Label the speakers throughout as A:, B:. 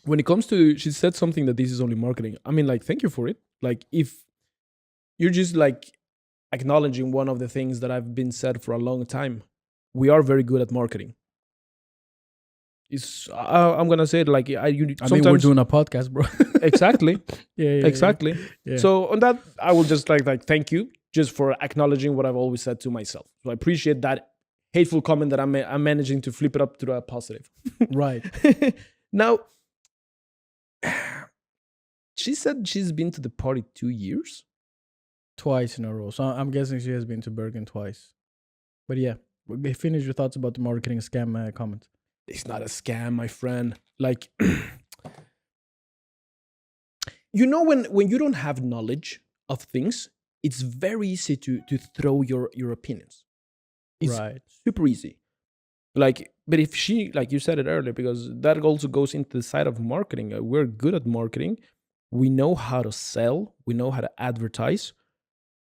A: when it comes to, she said something that this is only marketing. I mean, like, thank you for it. Like, if you're just like acknowledging one of the things that I've been said for a long time, we are very good at marketing. It's I'm gonna say it like
B: I mean, we're doing a podcast, bro.
A: Exactly.
B: Yeah.
A: Exactly.
B: Yeah.
A: So on that, I will just like thank you just for acknowledging what I've always said to myself. So I appreciate that hateful comment that I'm managing to flip it up to a positive.
B: Right.
A: Now, she said she's been to the party 2 years.
B: Twice in a row. So I'm guessing she has been to Bergen twice. But yeah, finish your thoughts about the marketing scam comment.
A: It's not a scam, my friend. Like, you know, when you don't have knowledge of things, it's very easy to throw your opinions. It's
B: Right.
A: super easy. Like, but if she, like you said it earlier, because that also goes into the side of marketing. We're good at marketing. We know how to sell. We know how to advertise.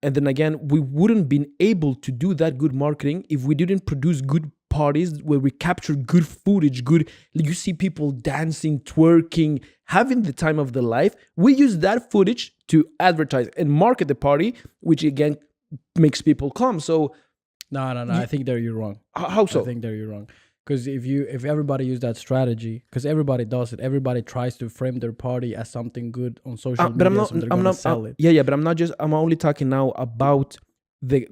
A: And then again, we wouldn't been able to do that good marketing if we didn't produce good parties where we capture good footage, good, you see people dancing, twerking, having the time of their life. We use that footage to advertise and market the party, which again makes people come. So
B: No. I think there you're wrong.
A: how so?
B: I think there you're wrong. Because if everybody used that strategy, because everybody does it, everybody tries to frame their party as something good on social media,
A: But I'm not.
B: so they're
A: I'm
B: gonna
A: not.
B: sell it.
A: Yeah. But I'm not just. I'm only talking now about the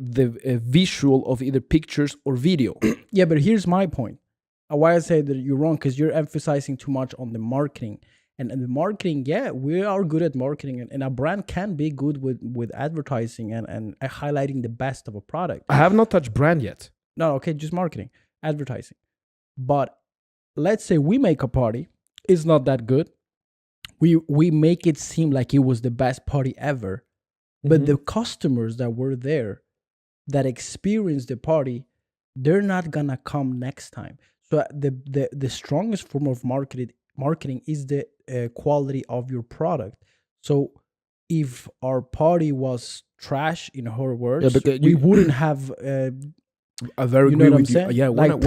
A: visual of either pictures or video.
B: Yeah, but here's my point. Why I say that you're wrong, because you're emphasizing too much on the marketing. And the marketing, yeah, we are good at marketing, and a brand can be good with advertising and highlighting the best of a product.
A: I have not touched brand yet.
B: No, okay, just marketing, advertising. But let's say we make a party, it's not that good. We make it seem like it was the best party ever. But the customers that were there, that experienced the party, they're not gonna come next time. So the strongest form of marketing is the quality of your product. So if our party was trash, in her words, we wouldn't have.
A: I very
B: You know
A: agree
B: what I'm
A: with you.
B: saying?
A: Yeah,
B: like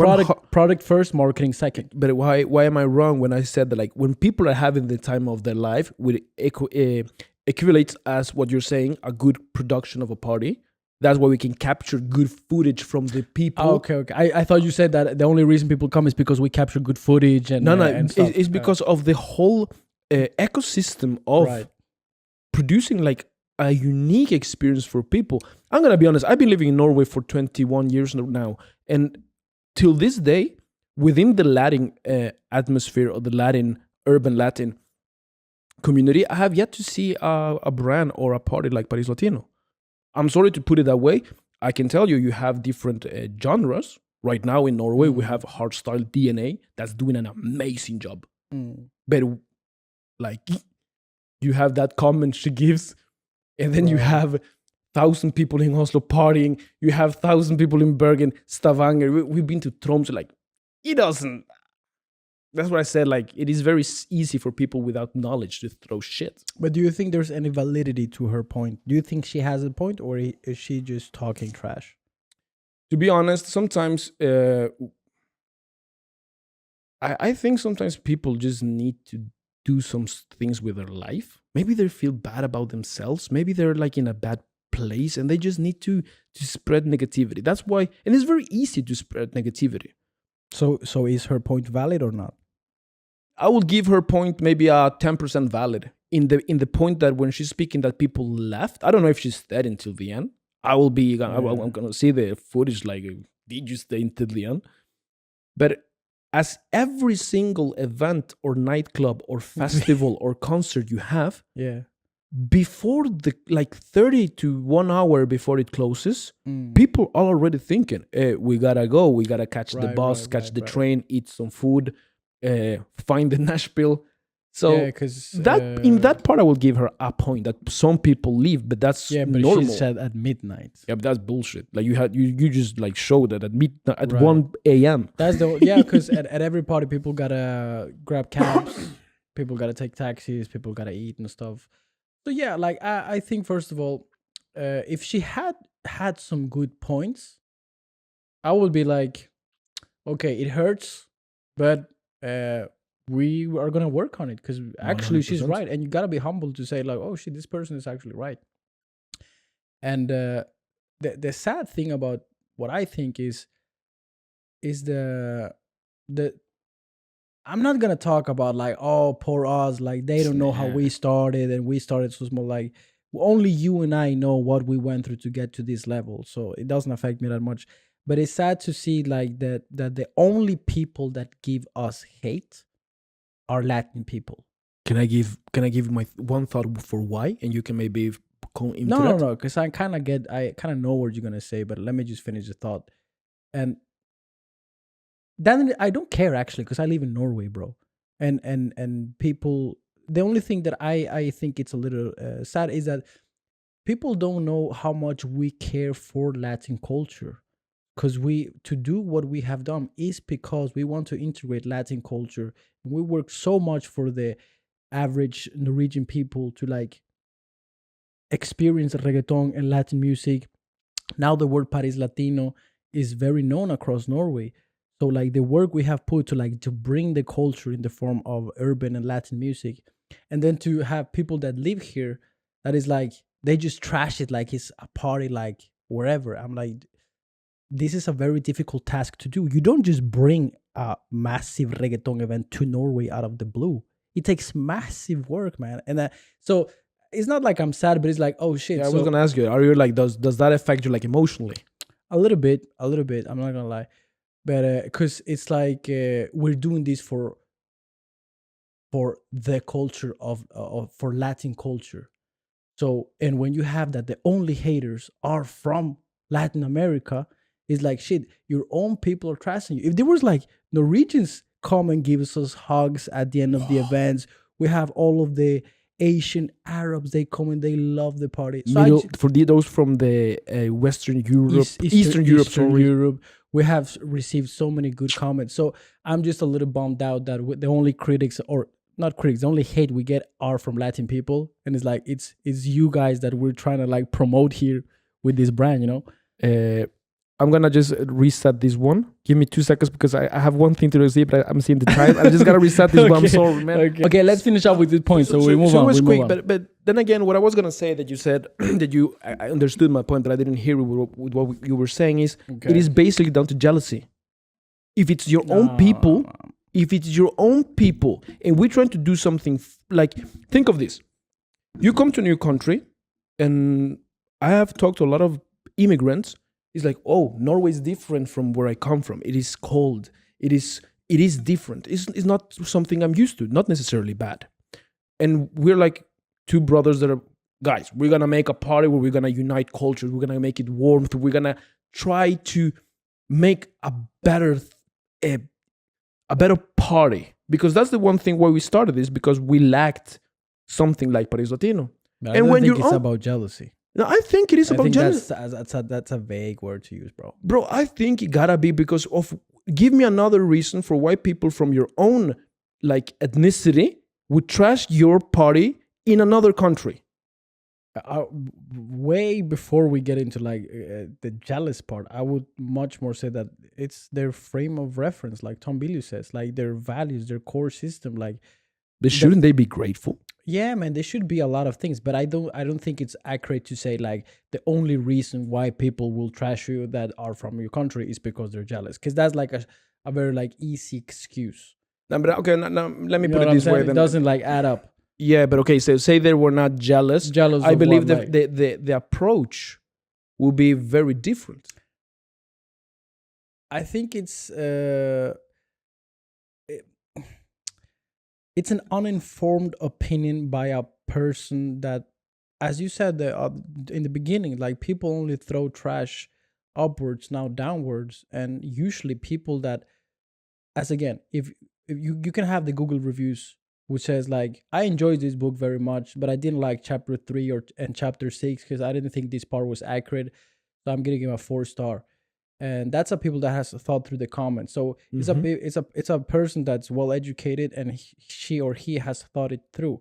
B: product first, marketing second.
A: But why am I wrong when I said that? Like, when people are having the time of their life, with equates as what you're saying, a good production of a party. That's why we can capture good footage from the people.
B: Okay. I thought you said that the only reason people come is because we capture good footage and
A: No,
B: and stuff.
A: it's because of the whole ecosystem of
B: Right.
A: producing like a unique experience for people. I'm gonna be honest. I've been living in Norway for 21 years now, and till this day, within the Latin atmosphere or the urban Latin community, I have yet to see a brand or a party like ParisLatino. I'm sorry to put it that way. I can tell you, you have different genres. Right now in Norway, we have hardstyle DNA that's doing an amazing job. But like, you have that comment she gives, and then you have 1,000 people in Oslo partying. You have 1,000 people in Bergen, Stavanger. We've been to Tromsø. Like, it doesn't. That's what I said. Like, it is very easy for people without knowledge to throw shit.
B: But do you think there's any validity to her point? Do you think she has a point, or is she just talking trash?
A: To be honest, sometimes I think sometimes people just need to do some things with their life. Maybe they feel bad about themselves. Maybe they're like in a bad place and they just need to spread negativity. That's why, and it's very easy to spread negativity.
B: So is her point valid or not?
A: I will give her point maybe a 10% valid in the point that when she's speaking that people left. I don't know if she stayed until the end. I'm gonna see the footage. Like, did you stay until the end? But as every single event or nightclub or festival or concert you have, before the like 30 to 1 hour before it closes, people are already thinking, we gotta go, we gotta catch the bus, catch the train, eat some food, find the Nashville. So in that part, I will give her a point that some people leave, but that's normal.
B: She said at midnight.
A: Yeah, but that's bullshit. Like, you just like showed that at midnight at 1 a.m.
B: That's because at every party people gotta grab cabs, people gotta take taxis, people gotta eat and stuff. So yeah, like I think first of all, if she had some good points, I would be like, okay, it hurts, but we are gonna work on it, because actually she's
A: 100%.
B: right, and you gotta be humble to say like, oh shit, this person is actually right. And the sad thing about what I think is the I'm not gonna talk about like, oh, poor us, like they don't know how we started and we started so small. Like only you and I know what we went through to get to this level, so it doesn't affect me that much. But it's sad to see like that the only people that give us hate are Latin people.
A: Can I give my one thought for why, and you can maybe come into
B: No,
A: that?
B: because I kind of know what you're gonna say, but let me just finish the thought. And then I don't care actually, because I live in Norway, bro, and people. The only thing that I think it's a little sad is that people don't know how much we care for Latin culture, because we to do what we have done is because we want to integrate Latin culture. We work so much for the average Norwegian people to like experience reggaeton and Latin music. Now the word ParisLatino is very known across Norway. So like the work we have put to like to bring the culture in the form of urban and Latin music, and then to have people that live here that is like they just trash it like it's a party like wherever. I'm like, this is a very difficult task to do. You don't just bring a massive reggaeton event to Norway out of the blue. It takes massive work, man. And so it's not like I'm sad, but it's like, oh shit.
A: Yeah, I was gonna ask you, are you like, does that affect you like emotionally?
B: A little bit. I'm not gonna lie, but because it's like we're doing this for the culture of for Latin culture. So, and when you have that, the only haters are from Latin America. It's like shit. Your own people are trashing you. If there was like Norwegians come and give us hugs at the end of the events, we have all of the Asian Arabs. They come and they love the party. So
A: for those from the Western Europe, Eastern Europe,
B: we have received so many good comments. So I'm just a little bummed out that the only critics, or not critics, the only hate we get are from Latin people, and it's like it's you guys that we're trying to like promote here with this brand, you know.
A: I'm gonna just reset this one. Give me 2 seconds because I have one thing to say, but I'm seeing the time. I just gotta reset this one. I'm sorry, man.
B: Okay, let's finish up with this point. So we move on.
A: It was quick, but then again, what I was gonna say that you said that I understood my point, but I didn't hear with what you were saying is it is basically down to jealousy. If it's your own people, and we're trying to do something like, think of this: you come to a new country, and I have talked to a lot of immigrants. It's like, oh, Norway is different from where I come from. It is cold. It is different. It's not something I'm used to, not necessarily bad. And we're like two brothers that are, guys, we're going to make a party where we're going to unite cultures. We're going to make it warmth. We're going to try to make a better party. Because that's the one thing why we started this, because we lacked something like ParisLatino.
B: And I don't think it's about jealousy.
A: No, I think it is about jealousy.
B: That's a vague word to use, bro.
A: Bro, I think it gotta be because of. Give me another reason for why people from your own like ethnicity would trash your party in another country.
B: Way before we get into like the jealous part, I would much more say that it's their frame of reference, like Tom Billieu says, like their values, their core system, like.
A: Shouldn't they be grateful?
B: Yeah, man, there should be a lot of things, but I don't think it's accurate to say like the only reason why people will trash you that are from your country is because they're jealous, because that's like a very like easy excuse.
A: No, but okay, now let me put it this way.
B: Then it doesn't like add up.
A: Yeah, but okay, so say they were not jealous. I believe that the approach will be very different.
B: I think it's an uninformed opinion by a person that, as you said in the beginning, like people only throw trash upwards, now downwards. And usually people that, as again, if you can have the Google reviews, which says like, I enjoyed this book very much, but I didn't like chapter 3 and chapter 6 because I didn't think this part was accurate. So I'm giving him a 4-star. And that's a people that has thought through the comments. So it's a person that's well educated and she or he has thought it through.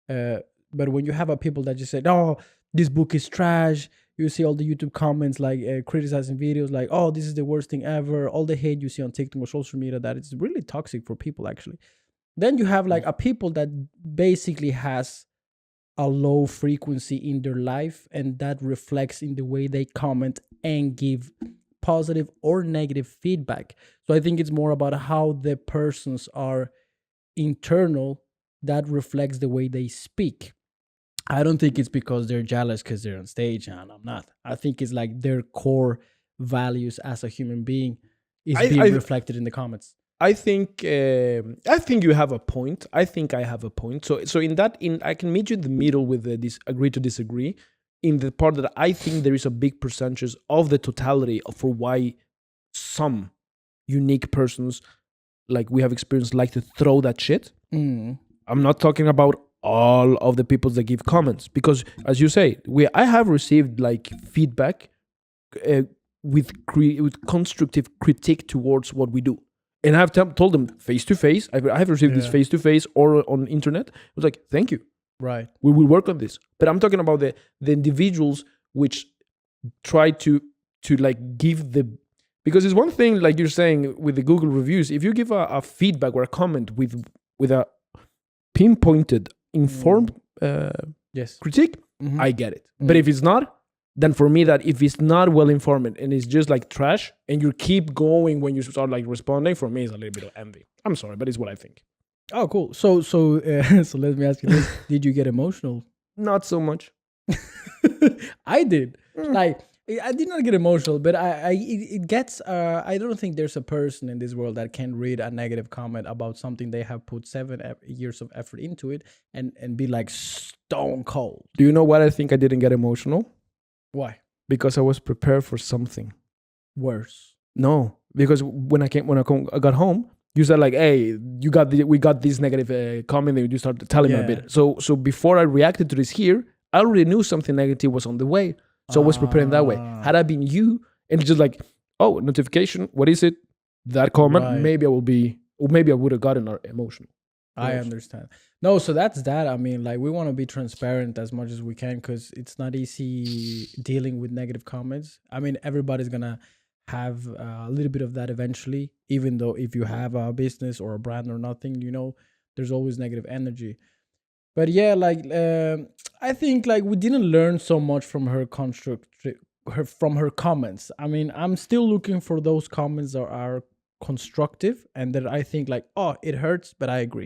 B: But when you have a people that just said, "Oh, this book is trash," you see all the YouTube comments like criticizing videos, like, "Oh, this is the worst thing ever." All the hate you see on TikTok or social media, that it's really toxic for people actually. Then you have like a people that basically has a low frequency in their life, and that reflects in the way they comment and give positive or negative feedback. So I think it's more about how the persons are internal that reflects the way they speak. I don't think it's because they're jealous because they're on stage, and I'm not. I think it's like their core values as a human being is being reflected in the comments.
A: I think you have a point. I think I have a point. So I can meet you in the middle with this agree to disagree in the part that I think there is a big percentage of the totality for why some unique persons like we have experienced like to throw that shit. I'm not talking about all of the people that give comments, because as you say, I have received like feedback with constructive critique towards what we do. And I've told them face to face. I have received this face to face or on internet. It was like, thank you.
B: Right.
A: We will work on this. But I'm talking about the individuals which try to like give because it's one thing, like you're saying with the Google reviews, if you give a feedback or a comment with a pinpointed, informed critique, I get it. But if it's not, then for me, that if it's not well informed and it's just like trash and you keep going when you start like responding, for me it's a little bit of envy. I'm sorry, but it's what I think.
B: Oh, cool. So let me ask you this. Did you get emotional?
A: Not so much.
B: I did. Like, I did not get emotional, but it gets, I don't think there's a person in this world that can read a negative comment about something they have put 7 years of effort into it and be like stone cold.
A: Do you know what I think I didn't get emotional?
B: Why?
A: Because I was prepared for something
B: worse.
A: No, because when I got home, you said like, "Hey, we got this negative comment," and you started telling me a bit. So before I reacted to this here, I already knew something negative was on the way. So I was preparing that way. Had I been you, and just like, oh, notification, what is it? That comment, right. Maybe I would have gotten emotional.
B: I understand. No, so that's that. I mean, like, we want to be transparent as much as we can because it's not easy dealing with negative comments. I mean, everybody's going to have a little bit of that eventually, even though if you have a business or a brand or nothing, there's always negative energy. But yeah, like, I think like we didn't learn so much from her comments. I mean, I'm still looking for those comments that are constructive and that I think like, oh, it hurts, but I agree.